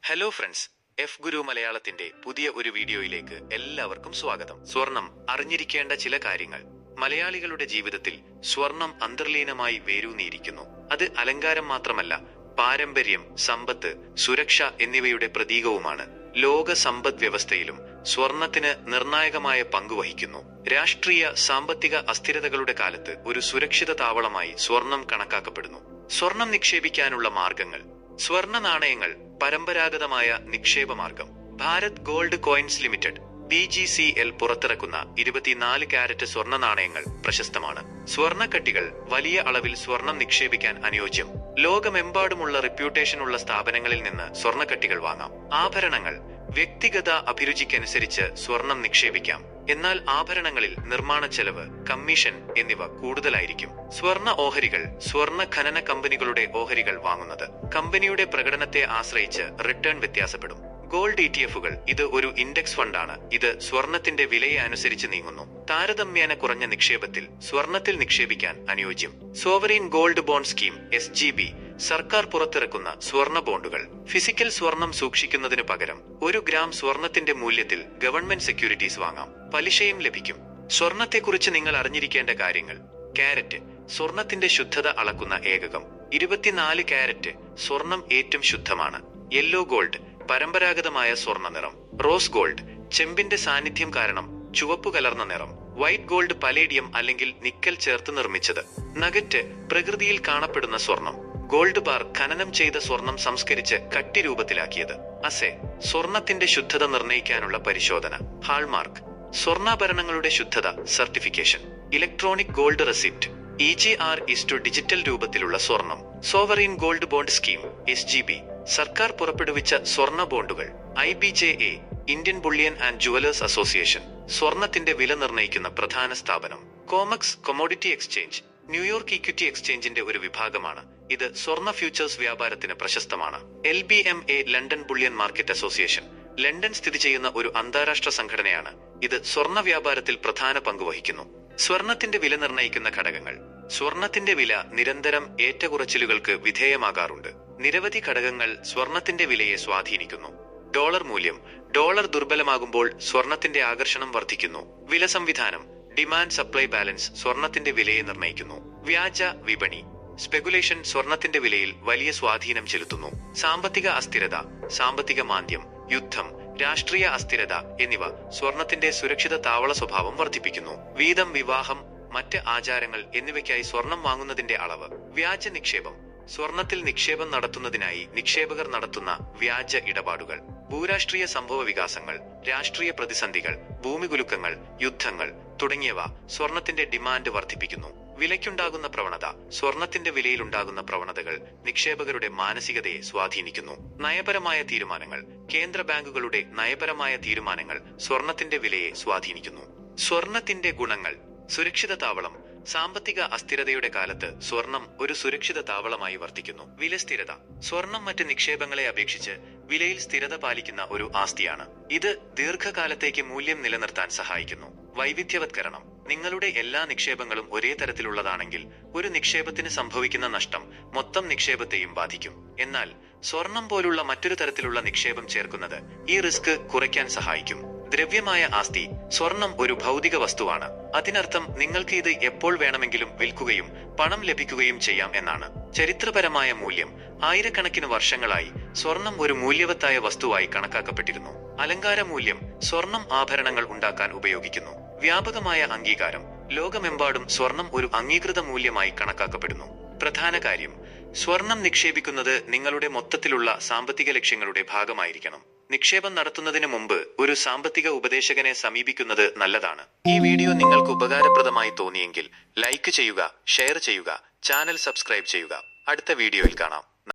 Hello friends, F ഗുരു മലയാളത്തിന്റെ പുതിയ ഒരു വീഡിയോയിലേക്ക് എല്ലാവർക്കും സ്വാഗതം. സ്വർണം അറിഞ്ഞിരിക്കേണ്ട ചില കാര്യങ്ങൾ. മലയാളികളുടെ ജീവിതത്തിൽ സ്വർണം അന്തർലീനമായി വേരൂന്നിയിരിക്കുന്നു. അത് അലങ്കാരം മാത്രമല്ല, പാരമ്പര്യം, സമ്പത്ത്, സുരക്ഷ എന്നിവയുടെ പ്രതീകവുമാണ്. ലോക സമ്പദ് വ്യവസ്ഥയിലും സ്വർണത്തിന് നിർണായകമായ പങ്കുവഹിക്കുന്നു. രാഷ്ട്രീയ സാമ്പത്തിക അസ്ഥിരതകളുടെ കാലത്ത് ഒരു സുരക്ഷിത താവളമായി സ്വർണം കണക്കാക്കപ്പെടുന്നു. സ്വർണം നിക്ഷേപിക്കാനുള്ള മാർഗങ്ങൾ. സ്വർണ്ണ നാണയങ്ങൾ പരമ്പരാഗതമായ നിക്ഷേപ മാർഗം. Bharat gold coins limited BGCL പുറത്തിറക്കുന്ന 24 കാരറ്റ് സ്വർണ്ണ നാണയങ്ങൾ പ്രശസ്തമാണ്. സ്വർണ്ണക്കട്ടികൾ വലിയ അളവിൽ സ്വർണം നിക്ഷേപിക്കാൻ അനുയോജ്യം. ലോകമെമ്പാടുമുള്ള റെപ്യൂട്ടേഷനുള്ള സ്ഥാപനങ്ങളിൽ നിന്ന് സ്വർണ്ണക്കട്ടികൾ വാങ്ങാം. ആഭരണങ്ങൾ വ്യക്തിഗത അഭിരുചിക്കനുസരിച്ച് സ്വർണം നിക്ഷേപിക്കാം. എന്നാൽ ആഭരണങ്ങളിൽ നിർമ്മാണ ചെലവ്, കമ്മീഷൻ എന്നിവ കൂടുതലായിരിക്കും. സ്വർണ്ണ ഓഹരികൾ. സ്വർണ്ണ ഖനന കമ്പനികളുടെ ഓഹരികൾ വാങ്ങുന്നത് കമ്പനിയുടെ പ്രകടനത്തെ ആശ്രയിച്ച് റിട്ടേൺ വ്യത്യാസപ്പെടും. ഗോൾഡ് ETFകൾ. ഇത് ഒരു ഇൻഡെക്സ് ഫണ്ടാണ്. ഇത് സ്വർണത്തിന്റെ വിലയെ അനുസരിച്ച് നീങ്ങുന്നു. താരതമ്യേന കുറഞ്ഞ നിക്ഷേപത്തിൽ സ്വർണത്തിൽ നിക്ഷേപിക്കാൻ അനുയോജ്യം. Sovereign gold bond scheme SGB. സർക്കാർ പുറത്തിറക്കുന്ന സ്വർണ്ണ ബോണ്ടുകൾ. ഫിസിക്കൽ സ്വർണം സൂക്ഷിക്കുന്നതിനു പകരം 1 ഗ്രാം സ്വർണത്തിന്റെ മൂല്യത്തിൽ ഗവൺമെന്റ് സെക്യൂരിറ്റീസ് വാങ്ങാം. പലിശയും ലഭിക്കും. സ്വർണത്തെക്കുറിച്ച് നിങ്ങൾ അറിഞ്ഞിരിക്കേണ്ട കാര്യങ്ങൾ. കാരറ്റ്. സ്വർണത്തിന്റെ ശുദ്ധത അളക്കുന്ന ഏകകം. 24 കാരറ്റ് സ്വർണം ഏറ്റവും ശുദ്ധമാണ്. യെല്ലോ ഗോൾഡ് പരമ്പരാഗതമായ സ്വർണ്ണ നിറം. റോസ് ഗോൾഡ് ചെമ്പിന്റെ സാന്നിധ്യം കാരണം ചുവപ്പ് കലർന്ന നിറം. വൈറ്റ് ഗോൾഡ് പലേഡിയം അല്ലെങ്കിൽ നിക്കൽ ചേർത്ത് നിർമ്മിച്ചത്. നഗറ്റ് പ്രകൃതിയിൽ കാണപ്പെടുന്ന സ്വർണം. ഗോൾഡ് ബാർ ഖനനം ചെയ്ത സ്വർണം സംസ്കരിച്ച് കട്ടി രൂപത്തിലാക്കിയത്. അസെ സ്വർണത്തിന്റെ ശുദ്ധത നിർണ്ണയിക്കാനുള്ള പരിശോധന. ഹാൾമാർക്ക് സ്വർണ്ണാഭരണങ്ങളുടെ ശുദ്ധത certification. Electronic gold receipt EGR digital രൂപത്തിലുള്ള സ്വർണം. Sovereign gold bond scheme SGB സർക്കാർ പുറപ്പെടുവിച്ച സ്വർണ്ണ ബോണ്ടുകൾ. IBJA Indian bullion and jewellers association സ്വർണത്തിന്റെ വില നിർണ്ണയിക്കുന്ന പ്രധാന സ്ഥാപനം. COMEX commodity exchange New York equity എക്സ്ചേഞ്ചിന്റെ ഒരു വിഭാഗമാണ്. ഇത് സ്വർണ്ണ ഫ്യൂച്ചേഴ്സ് വ്യാപാരത്തിന് പ്രശസ്തമാണ്. LBMA London bullion market association London സ്ഥിതി ചെയ്യുന്ന ഒരു അന്താരാഷ്ട്ര സംഘടനയാണ്. ഇത് സ്വർണ്ണ വ്യാപാരത്തിൽ പ്രധാന പങ്ക് വഹിക്കുന്നു. സ്വർണത്തിന്റെ വില നിർണ്ണയിക്കുന്ന ഘടകങ്ങൾ. സ്വർണത്തിന്റെ വില നിരന്തരം ഏറ്റക്കുറച്ചിലുകൾക്ക് വിധേയമാകാറുണ്ട്. നിരവധി ഘടകങ്ങൾ സ്വർണത്തിന്റെ വിലയെ സ്വാധീനിക്കുന്നു. ഡോളർ മൂല്യം. ഡോളർ ദുർബലമാകുമ്പോൾ സ്വർണത്തിന്റെ ആകർഷണം വർദ്ധിക്കുന്നു. വില സംവിധാനം. ഡിമാൻഡ് സപ്ലൈ ബാലൻസ് സ്വർണത്തിന്റെ വിലയെ നിർണ്ണയിക്കുന്നു. വ്യാജ വിപണി. സ്പെക്കുലേഷൻ സ്വർണത്തിന്റെ വിലയിൽ വലിയ സ്വാധീനം ചെലുത്തുന്നു. സാമ്പത്തിക അസ്ഥിരത. സാമ്പത്തിക മാന്ദ്യം, യുദ്ധം, രാഷ്ട്രീയ അസ്ഥിരത എന്നിവ സ്വർണത്തിന്റെ സുരക്ഷിത താവള സ്വഭാവം വർദ്ധിപ്പിക്കുന്നു. വീതം, വിവാഹം, മറ്റ് ആചാരങ്ങൾ എന്നിവയ്ക്കായി സ്വർണം വാങ്ങുന്നതിന്റെ അളവ്. വ്യാജ നിക്ഷേപം. സ്വർണത്തിൽ നിക്ഷേപം നടത്തുന്നതിനായി നിക്ഷേപകർ നടത്തുന്ന വ്യാജ ഇടപാടുകൾ. ഭൂരാഷ്ട്രീയ സംഭവ വികാസങ്ങൾ. രാഷ്ട്രീയ പ്രതിസന്ധികൾ, ഭൂമികുലുക്കങ്ങൾ, യുദ്ധങ്ങൾ തുടങ്ങിയവ സ്വർണത്തിന്റെ ഡിമാൻഡ് വർദ്ധിപ്പിക്കുന്നു. വിലയ്ക്കുണ്ടാകുന്ന പ്രവണത. സ്വർണത്തിന്റെ വിലയിലുണ്ടാകുന്ന പ്രവണതകൾ നിക്ഷേപകരുടെ മാനസികതയെ സ്വാധീനിക്കുന്നു. നയപരമായ തീരുമാനങ്ങൾ. കേന്ദ്ര ബാങ്കുകളുടെ നയപരമായ തീരുമാനങ്ങൾ സ്വർണത്തിന്റെ വിലയെ സ്വാധീനിക്കുന്നു. സ്വർണത്തിന്റെ ഗുണങ്ങൾ. സുരക്ഷിത താവളം. സാമ്പത്തിക അസ്ഥിരതയുടെ കാലത്ത് സ്വർണം ഒരു സുരക്ഷിത താവളമായി വർത്തിക്കുന്നു. വില സ്ഥിരത. സ്വർണം മറ്റ് നിക്ഷേപങ്ങളെ അപേക്ഷിച്ച് വിലയിൽ സ്ഥിരത പാലിക്കുന്ന ഒരു ആസ്തിയാണ്. ഇത് ദീർഘകാലത്തേക്ക് മൂല്യം നിലനിർത്താൻ സഹായിക്കുന്നു. വൈവിധ്യവത്കരണം. നിങ്ങളുടെ എല്ലാ നിക്ഷേപങ്ങളും ഒരേ തരത്തിലുള്ളതാണെങ്കിൽ ഒരു നിക്ഷേപത്തിന് സംഭവിക്കുന്ന നഷ്ടം മൊത്തം നിക്ഷേപത്തെയും ബാധിക്കും. എന്നാൽ സ്വർണം പോലുള്ള മറ്റൊരു തരത്തിലുള്ള നിക്ഷേപം ചേർക്കുന്നത് ഈ റിസ്ക് കുറയ്ക്കാൻ സഹായിക്കും. ദ്രവ്യമായ ആസ്തി. സ്വർണം ഒരു ഭൗതിക വസ്തുവാണ്. അതിനർത്ഥം നിങ്ങൾക്ക് ഇത് എപ്പോൾ വേണമെങ്കിലും വിൽക്കുകയും പണം ലഭിക്കുകയും ചെയ്യാം എന്നാണ്. ചരിത്രപരമായ മൂല്യം. ആയിരക്കണക്കിന് വർഷങ്ങളായി സ്വർണം ഒരു മൂല്യവത്തായ വസ്തുവായി കണക്കാക്കപ്പെട്ടിരുന്നു. അലങ്കാര മൂല്യം. സ്വർണം ആഭരണങ്ങൾ ഉണ്ടാക്കാൻ ഉപയോഗിക്കുന്നു. വ്യാപകമായ അംഗീകാരം. ലോകമെമ്പാടും സ്വർണം ഒരു അംഗീകൃത മൂല്യമായി കണക്കാക്കപ്പെടുന്നു. പ്രധാന കാര്യം. സ്വർണം നിക്ഷേപിക്കുന്നത് നിങ്ങളുടെ മൊത്തത്തിലുള്ള സാമ്പത്തിക ലക്ഷ്യങ്ങളുടെ ഭാഗമായിരിക്കണം. നിക്ഷേപം നടത്തുന്നതിന് മുമ്പ് ഒരു സാമ്പത്തിക ഉപദേശകനെ സമീപിക്കുന്നത് നല്ലതാണ്. ഈ വീഡിയോ നിങ്ങൾക്ക് ഉപകാരപ്രദമായി തോന്നിയെങ്കിൽ ലൈക്ക് ചെയ്യുക, ഷെയർ ചെയ്യുക, ചാനൽ സബ്സ്ക്രൈബ് ചെയ്യുക. അടുത്ത വീഡിയോയിൽ കാണാം.